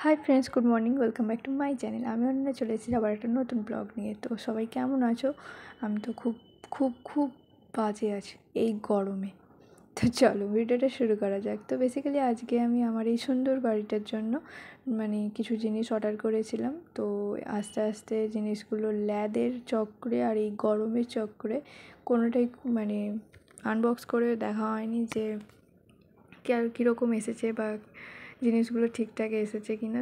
Hi friends, good morning, welcome back to my channel. আমি অন্য চলে এসেছি আবার একটা নতুন ব্লগ নিয়ে। তো সবাই কেমন আছো? আমি তো খুব খুব খুব বাজে আছি এই গরমে। তো চলো ভিডিওটা শুরু করা যাক। তো বেসিক্যালি আজকে আমি আমার এই সুন্দর বাড়িটার জন্য কিছু জিনিস অর্ডার করেছিলাম। তো আস্তে আস্তে জিনিসগুলো ল্যাদের চক্রে আর এই গরমের চক্রে কোনোটাই আনবক্স করে দেখা হয়নি যে কীরকম এসেছে বা জিনিসগুলো ঠিকঠাক এসেছে কি না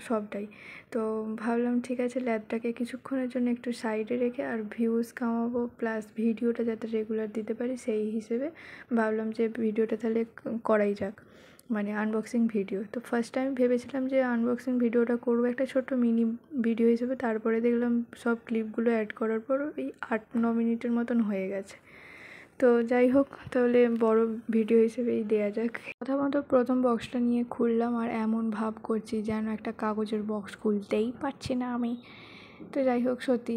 সবটাই। তো ভাবলাম ঠিক আছে, ল্যাবটাকে কিছুক্ষণের জন্য একটু সাইডে রেখে আর ভিউজ কামাবো, প্লাস ভিডিওটা যাতে রেগুলার দিতে পারি সেই হিসেবে ভাবলাম যে ভিডিওটা তাহলে করাই যাক, আনবক্সিং ভিডিও। তো ফার্স্ট টাইম ভেবেছিলাম যে আনবক্সিং ভিডিওটা করবো একটা ছোট্ট মিনি ভিডিও হিসেবে, তারপরে দেখলাম সব ক্লিপগুলো অ্যাড করার পর এই 8-9 মিনিটের মতন হয়ে গেছে। তো যাই হোক, তাহলে বড় ভিডিও হিসেবেই দেওয়া যাক। প্রথমত প্রথম বক্সটা নিয়ে খুললাম আর এমন ভাব করছি যেন একটা কাগজের বক্স খুলতেই পারছি না আমি। তো যাই হোক, সত্যি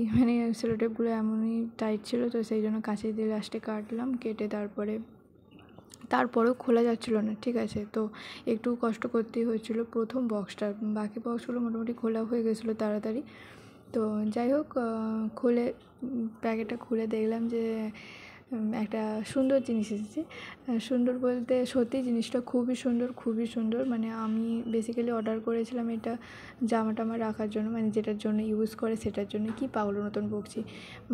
সেলোটেপগুলো এমনই টাইট ছিল, তো সেই জন্য কাঁচি দিয়ে লাস্টে কাটলাম, কেটে তারপরেও খোলা যাচ্ছিলো না। ঠিক আছে, তো একটু কষ্ট করতেই হয়েছিলো প্রথম বক্সটা, বাকি বক্সগুলো মোটামুটি খোলা হয়ে গেছিলো তাড়াতাড়ি। তো যাই হোক, প্যাকেটটা খুলে দেখলাম যে একটা সুন্দর জিনিস এসেছে। সুন্দর বলতে সত্যি জিনিসটা খুবই সুন্দর। আমি বেসিক্যালি অর্ডার করেছিলাম এটা জামা টামা রাখার জন্য, যেটার জন্য ইউজ করে সেটার জন্য। কি পাগলের মতন বকছি,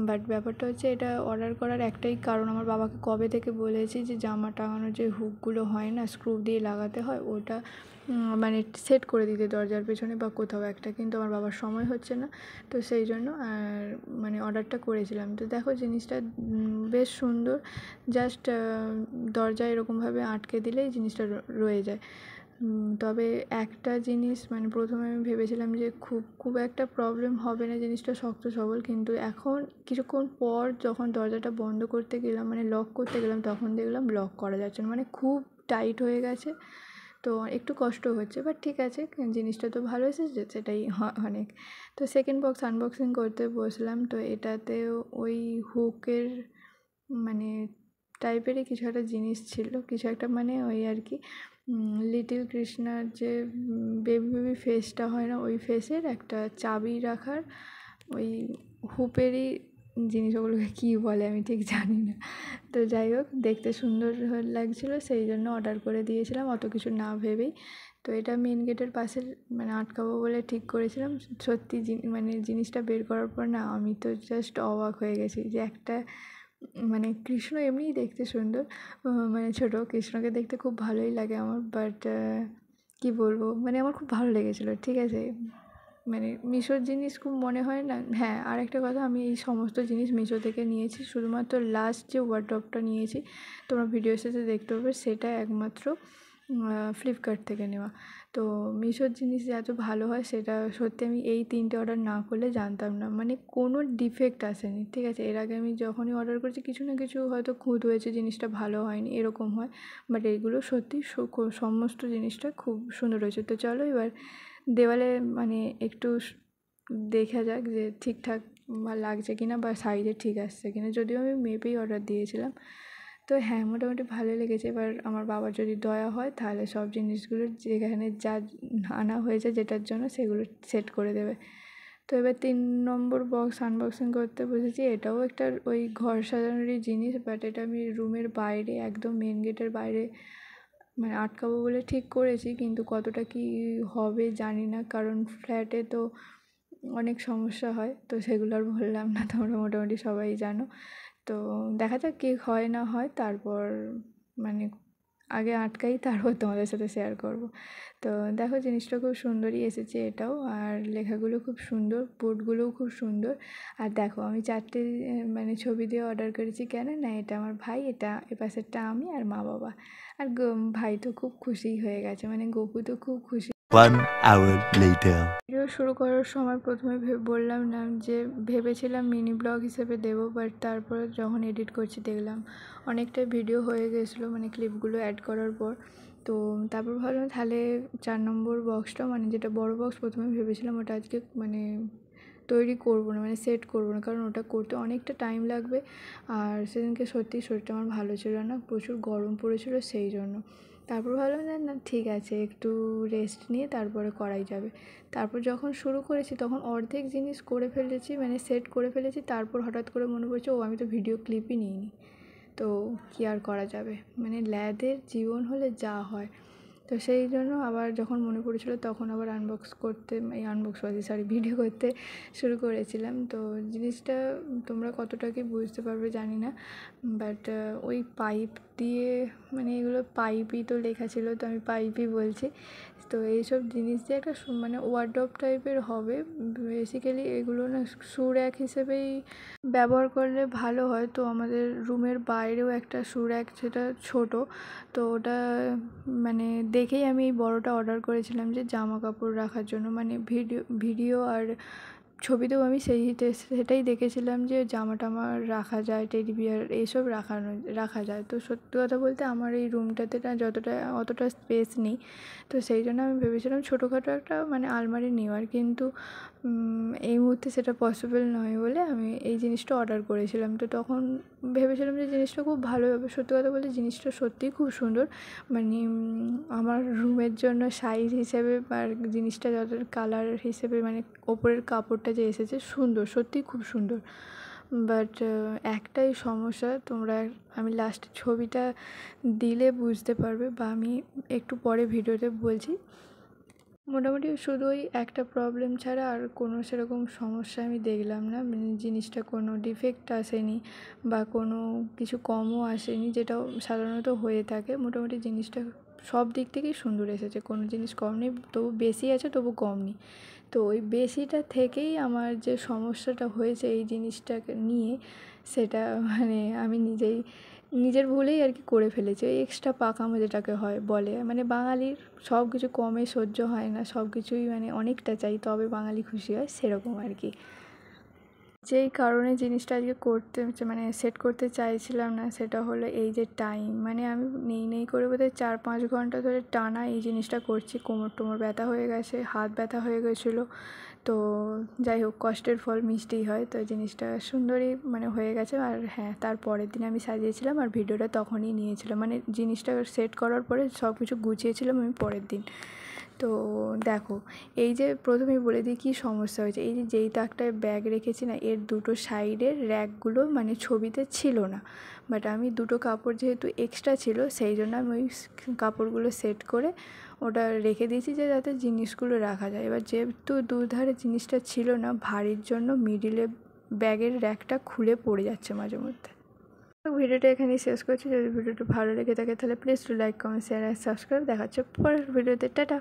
বাট ব্যাপারটা হচ্ছে এটা অর্ডার করার একটাই কারণ, আমার বাবাকে কবে থেকে বলেছি যে জামা টাঙানোর যে হুকগুলো হয় না, স্ক্রু দিয়ে লাগাতে হয়, ওটা সেট করে দিতে দরজার পেছনে বা কোথাও একটা, কিন্তু আমার বাবার সময় হচ্ছে না। তো সেই জন্য অর্ডারটা করেছিলাম। তো দেখো জিনিসটা বেশ সুন্দর, জাস্ট দরজায় এরকমভাবে আটকে দিলেই জিনিসটা রয়ে যায়। তবে একটা জিনিস প্রথমে আমি ভেবেছিলাম যে খুব একটা প্রবলেম হবে না, জিনিসটা শক্ত সবল, কিন্তু এখন কিছুক্ষণ পর যখন দরজাটা বন্ধ করতে গেলাম, লক করতে গেলাম, তখন দেখলাম লক করা যাচ্ছে না, খুব টাইট হয়ে গেছে। তো একটু কষ্ট হচ্ছে, বাট ঠিক আছে, জিনিসটা তো ভালো এসেছে, সেটাই অনেক। তো সেকেন্ড বক্স আনবক্সিং করতে বসলাম। তো এটাতেও ওই হুকের টাইপেরই কিছু একটা জিনিস ছিল, কিছু একটা ওই আর কি লিটল কৃষ্ণার যে বেবি ফেসটা হয় না, ওই ফেসের একটা চাবি রাখার ওই হুপেরই জিনিস, ওগুলোকে কী বলে আমি ঠিক জানি না। তো যাই হোক, দেখতে সুন্দর লাগছিলো, সেই জন্য অর্ডার করে দিয়েছিলাম অত কিছু না ভেবেই। তো এটা মেন গেটের পাশে আটকাবো বলে ঠিক করেছিলাম। সত্যি জিনিসটা বের করার পর না আমি তো জাস্ট অবাক হয়ে গেছি যে একটা কৃষ্ণ এমনিই দেখতে সুন্দর, ছোটো কৃষ্ণকে দেখতে খুব ভালোই লাগে আমার, বাট কী বলবো, আমার খুব ভালো লেগেছিলো। ঠিক আছে, মিশোর জিনিস খুব মনে হয় না। হ্যাঁ, আর একটা কথা, আমি এই সমস্ত জিনিস মিশো থেকে নিয়েছি, শুধুমাত্র লাস্ট যে ওয়ার্ডরোবটা নিয়েছি তোমরা ভিডিও শেষে দেখতে পাবে, সেটা একমাত্র ফ্লিপকার্ট থেকে নেওয়া। তো মিশোর জিনিস যে এত ভালো হয় সেটা সত্যি আমি এই 3টে অর্ডার না করলে জানতাম না, কোনো ডিফেক্ট আসেনি। ঠিক আছে, এর আগে আমি যখনই অর্ডার করেছি কিছু না কিছু হয়তো খুঁত হয়েছে, জিনিসটা ভালো হয়নি, এরকম হয়, বাট এইগুলো সত্যি সমস্ত জিনিসটা খুব সুন্দর হয়েছে। তো চলো এবার দেওয়ালে একটু দেখা যাক যে ঠিকঠাক লাগছে কিনা বা সাইজে ঠিক আসছে কিনা, যদিও আমি মেপেই অর্ডার দিয়েছিলাম। তো হ্যাঁ, মোটামুটি ভালোই লেগেছে। এবার আমার বাবার যদি দয়া হয় তাহলে সব জিনিসগুলো যেখানে যা আনা হয়েছে যেটার জন্য সেগুলো সেট করে দেবে। তো এবার 3 নম্বর বক্স আনবক্সিং করতে বসেছি। এটাও একটা ওই ঘর সাজানোরই জিনিস, বাট এটা আমি রুমের বাইরে, একদম মেন গেটের বাইরে আটকাবো বলে ঠিক করেছি, কিন্তু কতটা কি হবে জানি না, কারণ ফ্ল্যাটে তো অনেক সমস্যা হয়, তো সেগুলো আর বললাম না, তোমরা মোটামুটি সবাই জানো। তো দেখা যাক কী হয় না হয়, তারপর আগে আটকাই, তারপর তোমাদের সাথে শেয়ার করব। তো দেখো জিনিসটা খুব সুন্দরই এসেছে এটাও, আর লেখাগুলো খুব সুন্দর, বোর্ডগুলোও খুব সুন্দর। আর দেখো আমি 4টে ছবি দিয়ে অর্ডার করেছি, কেন না এটা আমার ভাই, এটা এপাশেরটা আমি আর মা বাবা। আর ভাই তো খুব খুশিই হয়ে গেছে, গপু তো খুব খুশি। 1 hour later. ভিডিও শুরু করার সময় প্রথমে বললাম না যে ভেবেছিলাম মিনি ব্লগ হিসেবে দেবো, বাট তারপর যখন এডিট করছি দেখলাম অনেকটা ভিডিও হয়ে গেছিলো, ক্লিপগুলো অ্যাড করার পর। তো তারপর ভাবলাম তাহলে 4 নম্বর বক্সটা যেটা বড় বক্স প্রথমে ভেবেছিলাম ওটা আজকে তৈরি করবো না, সেট করবো না, কারণ ওটা করতে অনেকটা টাইম লাগবে। আর সেদিনকে সত্যি শরীরটা আমার ভালো ছিল না, প্রচুর গরম পড়েছিল সেই জন্য। তারপর ভাবলাম যে না ঠিক আছে, একটু রেস্ট নিয়ে তারপরে করাই যাবে। তারপর যখন শুরু করেছি তখন অর্ধেক জিনিস করে ফেলেছি, মানে সেট করে ফেলেছি। তারপর হঠাৎ করে মনে পড়ছে ও আমি তো ভিডিও ক্লিপই নিইনি, তো কী আর করা যাবে, মানে ল্যাদের জীবন হলে যা হয়। তো সেই জন্য আবার যখন মনে পড়েছিল তখন আবার ভিডিও করতে শুরু করেছিলাম। তো জিনিসটা তোমরা কতটা কি বুঝতে পারবে জানি না, বাট ওই পাইপ দিয়ে, মানে এগুলো পাইপই তো লেখা ছিল, তো আমি পাইপই বলছি। তো এইসব জিনিস দিয়ে একটা মানে ওয়ার্ডরোব টাইপের হবে বেসিক্যালি। এগুলো না শু র্যাক হিসেবেই ব্যবহার করলে ভালো হয়। তো আমাদের রুমের বাইরেও একটা শু র্যাক, সেটা ছোটো, তো ওটা মানে দেখেই আমি এই বড়োটা অর্ডার করেছিলাম যে জামা কাপড় রাখার জন্য, মানে ভিডিও আর ছবিতেও আমি সেটাই দেখেছিলাম যে জামা টামা রাখা যায়, টেডি বিয়ার এইসব রাখা যায়। তো সত্যি কথা বলতে আমার এই রুমটাতে না অতটা স্পেস নেই, তো সেই জন্য আমি ভেবেছিলাম ছোটোখাটো একটা মানে আলমারি নেওয়ার, কিন্তু এই মুহূর্তে সেটা পসিবল নয় বলে আমি এই জিনিসটা অর্ডার করেছিলাম। তো তখন ভেবেছিলাম যে জিনিসটা খুব ভালো হবে। সত্যি কথা বলতে জিনিসটা সত্যিই খুব সুন্দর, মানে আমার রুমের জন্য সাইজ হিসেবে আর জিনিসটা যত কালার হিসেবে, মানে ওপরের কাপড়টা যে এসেছে সুন্দর, সত্যিই খুব সুন্দর। বাট একটাই সমস্যা, আমি লাস্ট ছবিটা দিলে বুঝতে পারবে, বা আমি একটু পরে ভিডিওতে বলছি। মোটামুটি শুধু ওই একটা প্রবলেম ছাড়া আর কোনো সেরকম সমস্যা আমি দেখলাম না, মানে জিনিসটা কোনো ডিফেক্ট আসেনি বা কোনো কিছু কমও আসেনি, যেটাও সাধারণত হয়ে থাকে। মোটামুটি জিনিসটা সব দিক থেকেই সুন্দর এসেছে, কোনো জিনিস কম নেই, তবু বেশি আছে তবু কম নেই। তো ওই বেশিটা থেকেই আমার যে সমস্যাটা হয়েছে এই জিনিসটাকে নিয়ে, সেটা মানে আমি নিজের ভুলেই আর কি করে ফেলেছি। ওই এক্সট্রা পাকামো যেটাকে বলে, মানে বাঙালির সব কিছু কমে সহ্য হয় না, সব কিছুই মানে অনেকটা চাই তবে বাঙালি খুশি হয়, সেরকম আর কি। যেই কারণে জিনিসটা আজকে মানে সেট করতে চাইছিলাম না, সেটা হলো এই যে টাইম, মানে আমি নেই করে বোধহয় 4-5 ঘন্টা ধরে টানা এই জিনিসটা করছি। কোমর টোমর ব্যথা হয়ে গেছে, হাত ব্যথা হয়ে গেছিলো। তো যাই হোক, কষ্টের ফল মিষ্টি হয়। তো জিনিসটা সুন্দরই মানে হয়ে গেছে। আর হ্যাঁ, তার পরের দিন আমি সাজিয়েছিলাম আর ভিডিওটা তখনই নিয়েছিলাম, মানে জিনিসটা সেট করার পরে সব কিছু গুছিয়েছিলাম আমি পরের দিন। তো দেখো, এই যে প্রথমেই বলে দিই কী সমস্যা হয়েছে। এই যে যেই তাকটায় ব্যাগ রেখেছি না, এর দুটো সাইডের র্যাকগুলো মানে ছবিতে ছিল না, বাট আমি দুটো কাপড় যেহেতু এক্সট্রা ছিল সেই জন্য আমি ওই কাপড়গুলো সেট করে ওটা রেখে দিয়েছি যে যাতে জিনিসগুলো রাখা যায়। এবার যেহেতু দুধারে জিনিসটা ছিল না, ভারীর জন্য মিডিলে ব্যাগের র্যাকটা খুলে পড়ে যাচ্ছে মাঝে মধ্যে। ভিডিওটা এখানেই শেষ করছি। যদি ভিডিওটা ভালো লেগে থাকে তাহলে please to like, comment, share আর সাবস্ক্রাইব। দেখা হচ্ছে পরের ভিডিওতে। টাটা।